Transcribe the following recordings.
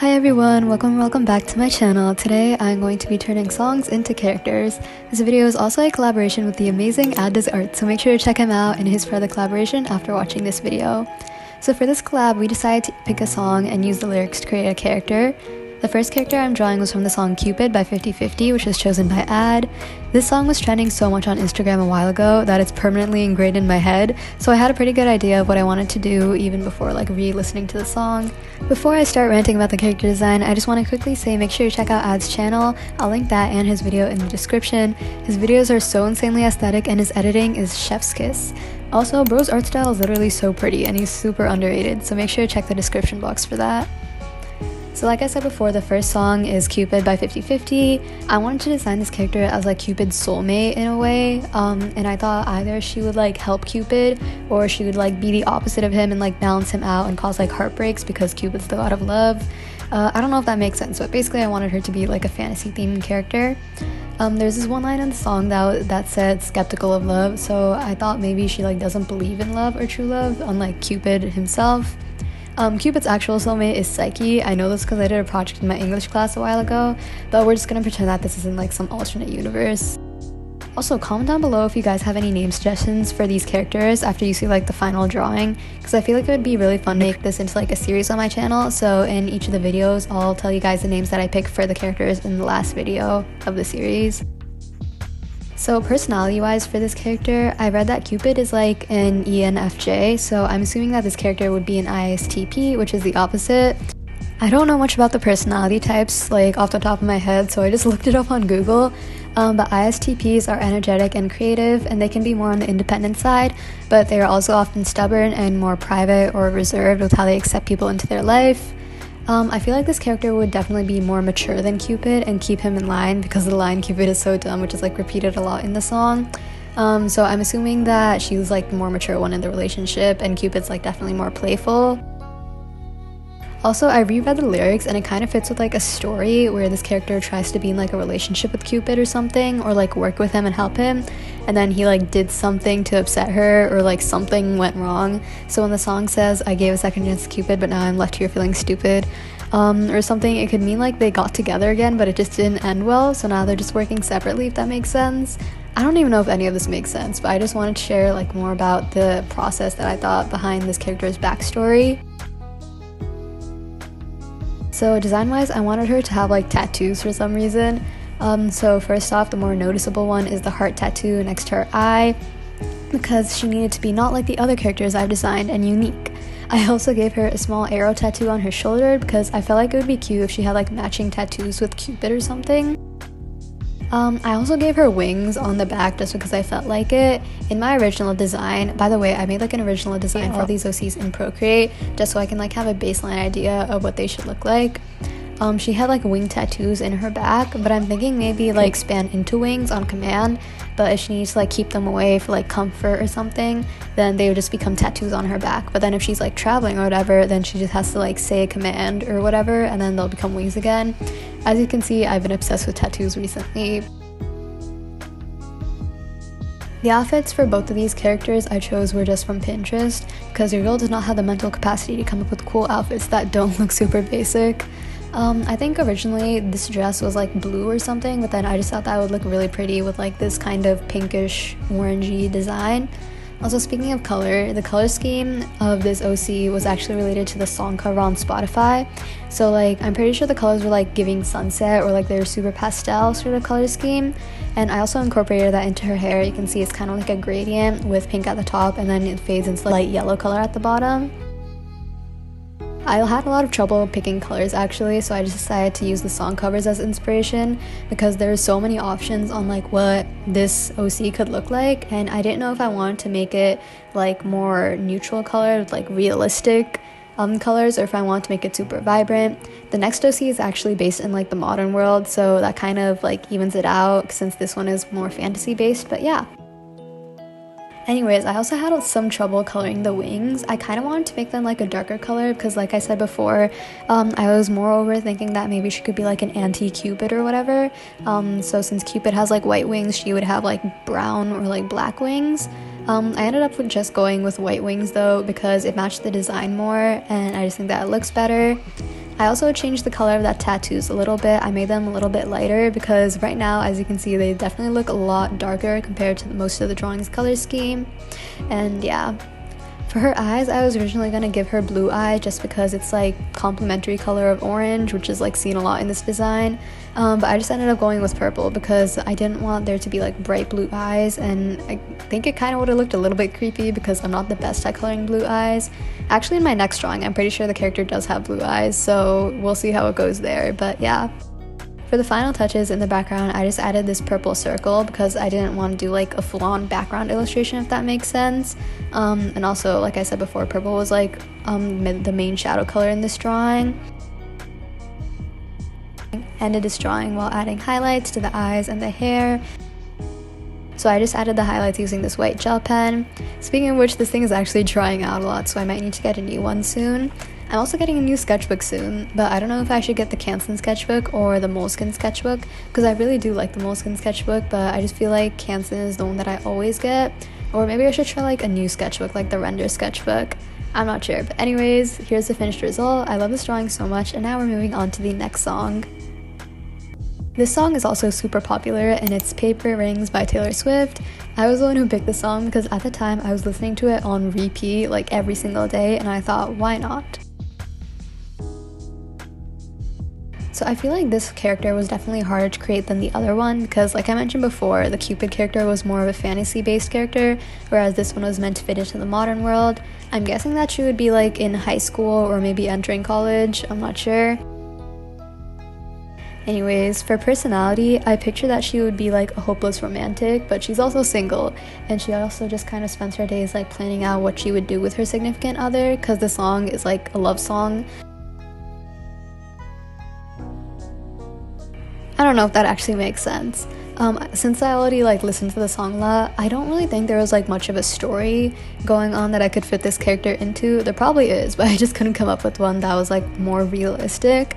Hi everyone, welcome back to my channel. Today I'm going to be turning songs into characters. This video is also a collaboration with the amazing Ad Does Art, so make sure to check him out and his further collaboration after watching this video. So for this collab, we decided to pick a song and use the lyrics to create a character. The first character I'm drawing was from the song Cupid by 50/50, which was chosen by Ad. This song was trending so much on Instagram a while ago that it's permanently ingrained in my head, so I had a pretty good idea of what I wanted to do even before re-listening to the song. Before I start ranting about the character design, I just want to quickly say make sure you check out Ad's channel. I'll link that and his video in the description. His videos are so insanely aesthetic and his editing is chef's kiss. Also, bro's art style is literally so pretty and he's super underrated, so make sure to check the description box for that. So like I said before, the first song is Cupid by 50/50. I wanted to design this character as Cupid's soulmate in a way, and I thought either she would help Cupid or she would be the opposite of him and balance him out and cause heartbreaks because Cupid's the god of love. I don't know if that makes sense, but basically I wanted her to be a fantasy themed character. There's this one line in the song that said skeptical of love, so I thought maybe she doesn't believe in love or true love, unlike Cupid himself. Cupid's actual soulmate is Psyche. I know this because I did a project in my English class a while ago, but we're just gonna pretend that this isn't some alternate universe. Also, comment down below if you guys have any name suggestions for these characters after you see the final drawing, because I feel it would be really fun to make this into a series on my channel. So in each of the videos, I'll tell you guys the names that I picked for the characters in the last video of the series. So personality-wise for this character, I read that Cupid is an ENFJ, so I'm assuming that this character would be an ISTP, which is the opposite. I don't know much about the personality types off the top of my head, so I just looked it up on Google. But ISTPs are energetic and creative, and they can be more on the independent side, but they are also often stubborn and more private or reserved with how they accept people into their life. I feel this character would definitely be more mature than Cupid and keep him in line because the line Cupid is so dumb, which is repeated a lot in the song. So I'm assuming that she's the more mature one in the relationship and Cupid's definitely more playful. Also, I reread the lyrics and it kind of fits with a story where this character tries to be in a relationship with Cupid or something, or work with him and help him, and then he did something to upset her, or something went wrong. So when the song says I gave a second chance to Cupid but now I'm left here feeling stupid, or something, it could mean they got together again but it just didn't end well, so now they're just working separately, if that makes sense. I don't even know if any of this makes sense, but I just wanted to share more about the process that I thought behind this character's backstory. So design-wise, I wanted her to have tattoos for some reason. So first off, the more noticeable one is the heart tattoo next to her eye, because she needed to be not like the other characters I've designed and unique. I also gave her a small arrow tattoo on her shoulder because I felt it would be cute if she had matching tattoos with Cupid or something. I also gave her wings on the back just because I felt like it. In my original design, by the way, I made an original design for these OCs in Procreate just so I can have a baseline idea of what they should look like. She had wing tattoos in her back, but I'm thinking maybe expand into wings on command, but if she needs to keep them away for comfort or something, then they would just become tattoos on her back. But then if she's traveling or whatever, then she just has to say a command or whatever, and then they'll become wings again. As you can see, I've been obsessed with tattoos recently. The outfits for both of these characters I chose were just from Pinterest, because your girl does not have the mental capacity to come up with cool outfits that don't look super basic. I think originally this dress was blue or something, but then I just thought that would look really pretty with this kind of pinkish orangey design. Also, speaking of color, the color scheme of this OC was actually related to the song cover on Spotify. So I'm pretty sure the colors were giving sunset, or they're super pastel sort of color scheme. And I also incorporated that into her hair. You can see it's kind of a gradient with pink at the top and then it fades into light yellow color at the bottom. I had a lot of trouble picking colors actually, so I just decided to use the song covers as inspiration because there's so many options on what this OC could look like, and I didn't know if I wanted to make it more neutral colored, realistic colors, or if I wanted to make it super vibrant. The next OC is actually based in the modern world, so that kind of evens it out since this one is more fantasy based, but yeah. Anyways, I also had some trouble coloring the wings. I kind of wanted to make them a darker color because like I said before, I was more overthinking that maybe she could be an anti-Cupid or whatever. So since Cupid has white wings, she would have brown or black wings. I ended up with just going with white wings though because it matched the design more and I just think that it looks better. I also changed the color of that tattoos a little bit. I made them a little bit lighter because right now, as you can see, they definitely look a lot darker compared to most of the drawing's color scheme. And yeah, for her eyes, I was originally going to give her blue eye just because it's like complementary color of orange, which is like seen a lot in this design. But I just ended up going with purple because I didn't want there to be like bright blue eyes, and I think it kind of would have looked a little bit creepy because I'm not the best at coloring blue eyes. Actually, in my next drawing, I'm pretty sure the character does have blue eyes, so we'll see how it goes there. But yeah. For the final touches in the background, I just added this purple circle because I didn't want to do like a full-on background illustration, if that makes sense. And also, like I said before, purple was like the main shadow color in this drawing. Ended this drawing while adding highlights to the eyes and the hair. So I just added the highlights using this white gel pen. Speaking of which, this thing is actually drying out a lot, so I might need to get a new one soon. I'm also getting a new sketchbook soon, but I don't know if I should get the Canson sketchbook or the Moleskine sketchbook, because I really do like the Moleskine sketchbook, but I just feel like Canson is the one that I always get. Or maybe I should try like a new sketchbook, like the Render sketchbook. I'm not sure, but anyways, here's the finished result. I love this drawing so much, and now we're moving on to the next song. This song is also super popular, and it's Paper Rings by Taylor Swift. I was the one who picked the song because at the time I was listening to it on repeat like every single day, and I thought, why not? So I feel like this character was definitely harder to create than the other one because, like I mentioned before, the Cupid character was more of a fantasy-based character, whereas this one was meant to fit into the modern world. I'm guessing that she would be like in high school or maybe entering college, I'm not sure. Anyways, for personality, I picture that she would be like a hopeless romantic, but she's also single, and she also just kind of spends her days like planning out what she would do with her significant other because the song is like a love song. I don't know if that actually makes sense. Since I already like listened to the song a lot, I don't really think there was like much of a story going on that I could fit this character into. There probably is, but I just couldn't come up with one that was like more realistic.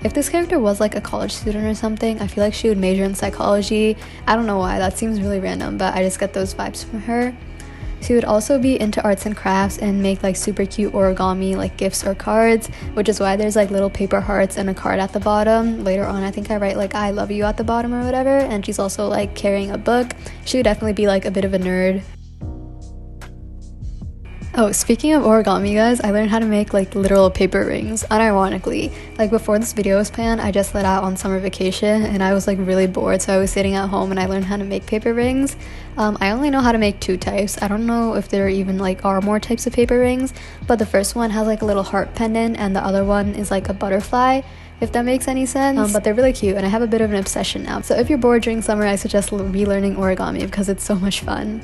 If this character was like a college student or something, I feel like she would major in psychology. I don't know why, that seems really random, but I just get those vibes from her. She would also be into arts and crafts and make like super cute origami like gifts or cards, which is why there's like little paper hearts and a card at the bottom. Later on, I think I write like I love you at the bottom or whatever, and she's also like carrying a book. She would definitely be like a bit of a nerd. Oh, speaking of origami, guys, I learned how to make like literal paper rings, unironically. Like before this video was planned, I just let out on summer vacation and I was like really bored, so I was sitting at home and I learned how to make paper rings. I only know how to make 2 types. I don't know if there even like are more types of paper rings, but the first one has like a little heart pendant and the other one is like a butterfly, if that makes any sense. But they're really cute and I have a bit of an obsession now. So if you're bored during summer, I suggest relearning origami because it's so much fun.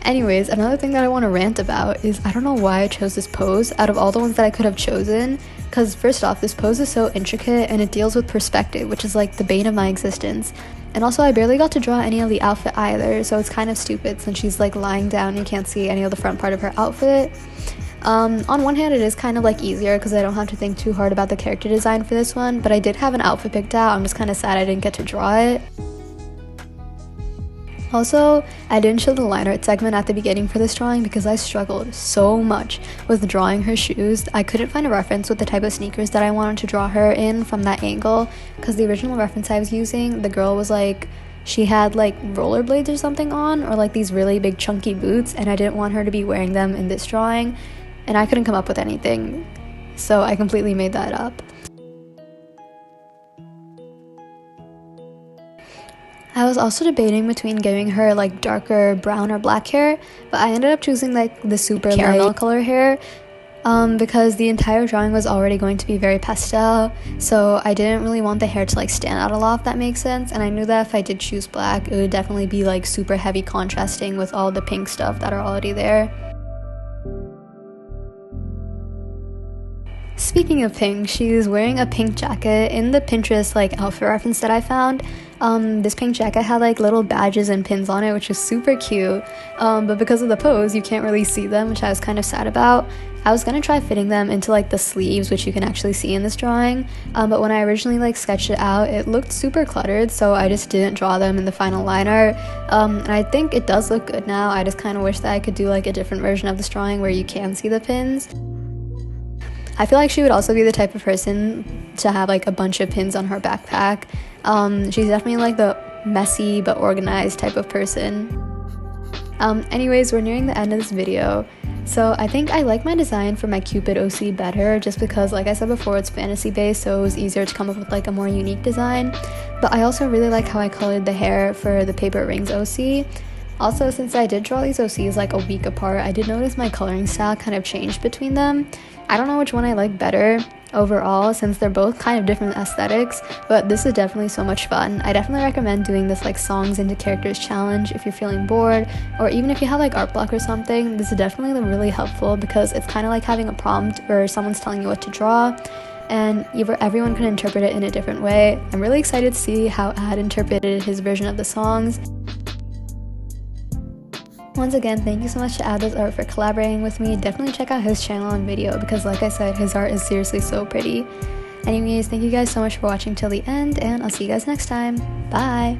Anyways, another thing that I want to rant about is I don't know why I chose this pose out of all the ones that I could have chosen, because first off, this pose is so intricate and it deals with perspective, which is like the bane of my existence. And also I barely got to draw any of the outfit either, so it's kind of stupid since she's like lying down and you can't see any of the front part of her outfit. On one hand, it is kind of like easier because I don't have to think too hard about the character design for this one, but I did have an outfit picked out. I'm just kind of sad I didn't get to draw it. Also, I didn't show the line art segment at the beginning for this drawing because I struggled so much with drawing her shoes. I couldn't find a reference with the type of sneakers that I wanted to draw her in from that angle because the original reference I was using, the girl was like, she had like rollerblades or something on, or like these really big chunky boots, and I didn't want her to be wearing them in this drawing, and I couldn't come up with anything, so I completely made that up. I was also debating between giving her like darker brown or black hair, but I ended up choosing like the super caramel color hair because the entire drawing was already going to be very pastel, so I didn't really want the hair to like stand out a lot, if that makes sense, and I knew that if I did choose black, it would definitely be like super heavy contrasting with all the pink stuff that are already there. Speaking of pink, she's wearing a pink jacket. In the Pinterest like outfit reference that I found, this pink jacket had like little badges and pins on it, which is super cute, but because of the pose you can't really see them, which I was kind of sad about. I was gonna try fitting them into like the sleeves, which you can actually see in this drawing, but when I originally like sketched it out, it looked super cluttered, so I just didn't draw them in the final line art. And I think it does look good now. I just kind of wish that I could do like a different version of this drawing where you can see the pins. I feel like she would also be the type of person to have like a bunch of pins on her backpack. She's definitely like the messy but organized type of person. Anyways, we're nearing the end of this video. So I think I like my design for my Cupid OC better, just because, like I said before, it's fantasy based, so it was easier to come up with like a more unique design. But I also really like how I colored the hair for the paper rings OC. Also, since I did draw these OCs like a week apart, I did notice my coloring style kind of changed between them. I don't know which one I like better overall, since they're both kind of different aesthetics, but this is definitely so much fun. I definitely recommend doing this like songs into characters challenge if you're feeling bored, or even if you have like art block or something. This is definitely really helpful because it's kind of like having a prompt where someone's telling you what to draw, and everyone can interpret it in a different way. I'm really excited to see how Ad interpreted his version of the songs. Once again, thank you so much to Ad's art for collaborating with me. Definitely check out his channel and video because, like I said, his art is seriously so pretty. Anyways, thank you guys so much for watching till the end, and I'll see you guys next time. Bye!